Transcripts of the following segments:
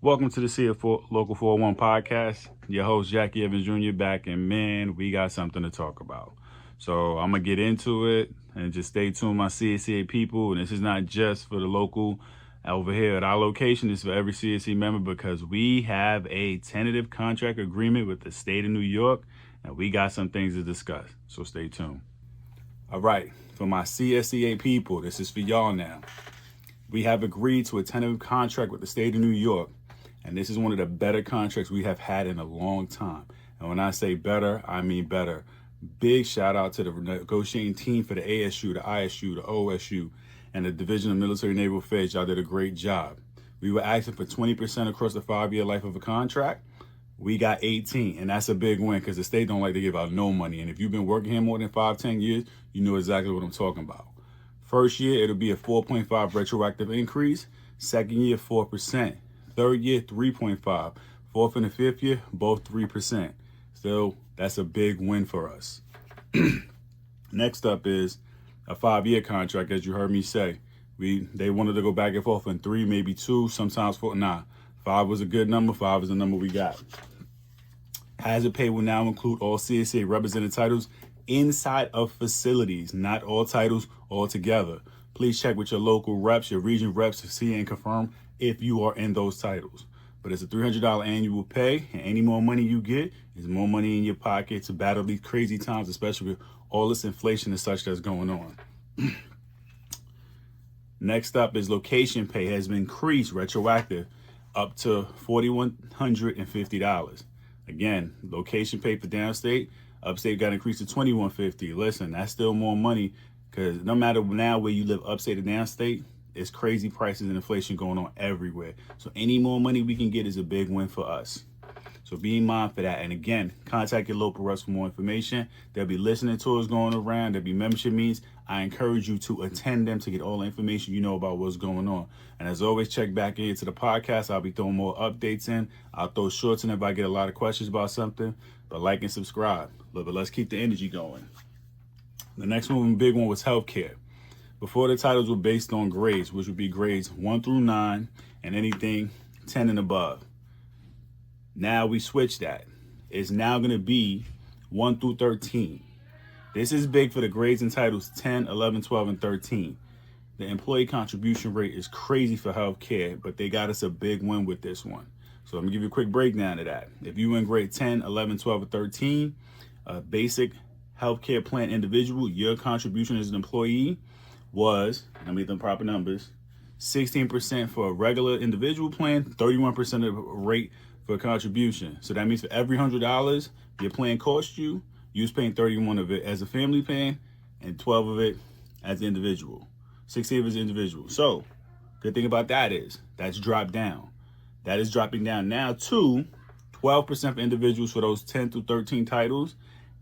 Welcome to the CSEA Local 401 podcast. Your host, Jackie Evans Jr. back, and man, we got something to talk about. So I'm going to get into it and just stay tuned, my CSEA people. And this is not just for the local over here at our location. It's for every CSEA member because we have a tentative contract agreement with the state of New York, and we got some things to discuss. So stay tuned. All right, for my CSEA people, this is for y'all now. We have agreed to a tentative contract with the state of New York. And this is one of the better contracts we have had in a long time. And when I say better, I mean better. Big shout out to the negotiating team for the ASU, the ISU, the OSU, and the Division of Military Naval Affairs. Y'all did a great job. We were asking for 20% across the 5-year life of a contract. We got 18, and that's a big win because the state don't like to give out no money. And if you've been working here more than 5-10 years, you know exactly what I'm talking about. First year, it'll be a 4.5 retroactive increase. Second year, 4%. Third year, 3.5. Fourth and the fifth year, both 3%. Still, that's a big win for us. Next up is a 5-year contract, as you heard me say. They wanted to go back and forth in 3, maybe 2, sometimes 4. Nah, 5 was a good number. 5 is the number we got. Hazard pay will now include all CSEA represented titles inside of facilities, not all titles altogether. Please check with your local reps, your region reps to see and confirm if you are in those titles. But it's a $300 annual pay, and any more money you get is more money in your pocket to battle these crazy times, especially with all this inflation and such that's going on. Next up is location pay has been increased retroactive up to $4,150. Again, location pay for downstate, upstate got increased to $2,150. Listen, that's still more money because no matter now where you live, upstate or downstate, it's crazy prices and inflation going on everywhere. So any more money we can get is a big win for us. So be in mind for that. And again, contact your local reps for more information. There'll be listening tours going around. There'll be membership meetings. I encourage you to attend them to get all the information you know about what's going on. And as always, check back into the podcast. I'll be throwing more updates in. I'll throw shorts in if I get a lot of questions about something. But like and subscribe. But let's keep the energy going. The next one, big one, was healthcare. Before, the titles were based on grades, which would be grades 1 through 9 and anything 10 and above. Now we switch that. It's now going to be 1 through 13. This is big for the grades and titles 10, 11, 12, and 13. The employee contribution rate is crazy for healthcare, but they got us a big win with this one. So let me give you a quick breakdown of that. If you in grade 10, 11, 12, or 13, a basic healthcare plan individual, your contribution as an employee was, let me get them proper numbers, 16% for a regular individual plan, 31% of the rate for contribution. So that means for every $100 your plan cost you, you was paying 31 of it as a family plan and 12 of it as an individual. 16 of it as an individual. So good thing about that is that's dropped down. That is dropping down now to 12% for individuals for those 10 through 13 titles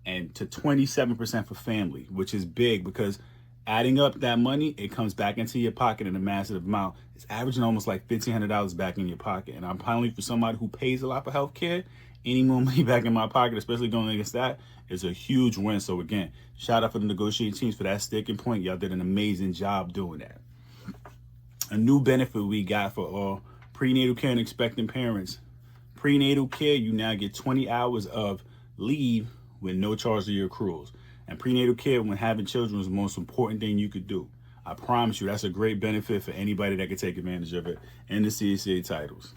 and to 27% for family, which is big because adding up that money, it comes back into your pocket in a massive amount. It's averaging almost like $1,500 back in your pocket. And I'm finally, for somebody who pays a lot for healthcare, any more money back in my pocket, especially going against that, is a huge win. So again, shout out for the negotiating teams for that sticking point. Y'all did an amazing job doing that. A new benefit we got for all prenatal care and expectant parents. Prenatal care, you now get 20 hours of leave with no charge to your accruals. And prenatal care when having children is the most important thing you could do. I promise you, that's a great benefit for anybody that could take advantage of it in the CSEA titles.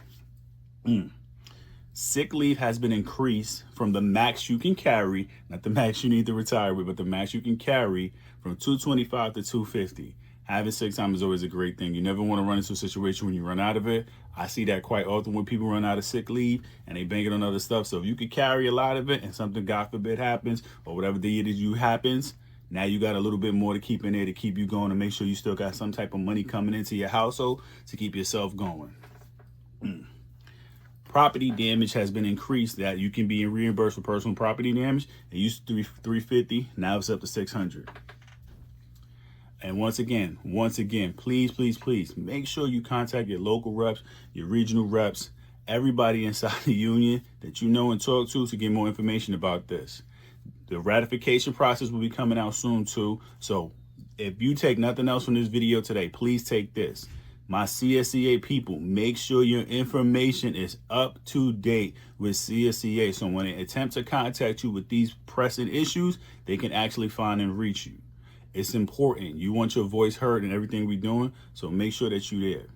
Sick leave has been increased from the max you can carry, not the max you need to retire with, but the max you can carry from 225 to 250. Having sick time is always a great thing. You never want to run into a situation when you run out of it. I see that quite often when people run out of sick leave and they bank it on other stuff. So if you could carry a lot of it and something, God forbid, happens or whatever the year that you happens, now you got a little bit more to keep in there to keep you going and make sure you still got some type of money coming into your household to keep yourself going. Property damage has been increased that you can be reimbursed for personal property damage. It used to be $350, now it's up to $600. And once again, please make sure you contact your local reps, your regional reps, everybody inside the union that you know and talk to get more information about this. The ratification process will be coming out soon too. So if you take nothing else from this video today, please take this. My CSEA people, make sure your information is up to date with CSEA. So when they attempt to contact you with these pressing issues, they can actually find and reach you. It's important. You want your voice heard in everything we're doing, so make sure that you're there.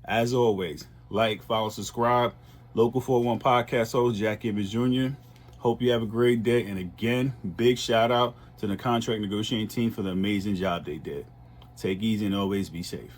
As always, like, follow, subscribe. Local 41 podcast host, Jack Gibbons Jr. Hope you have a great day. And again, big shout out to the contract negotiating team for the amazing job they did. Take it easy and always be safe.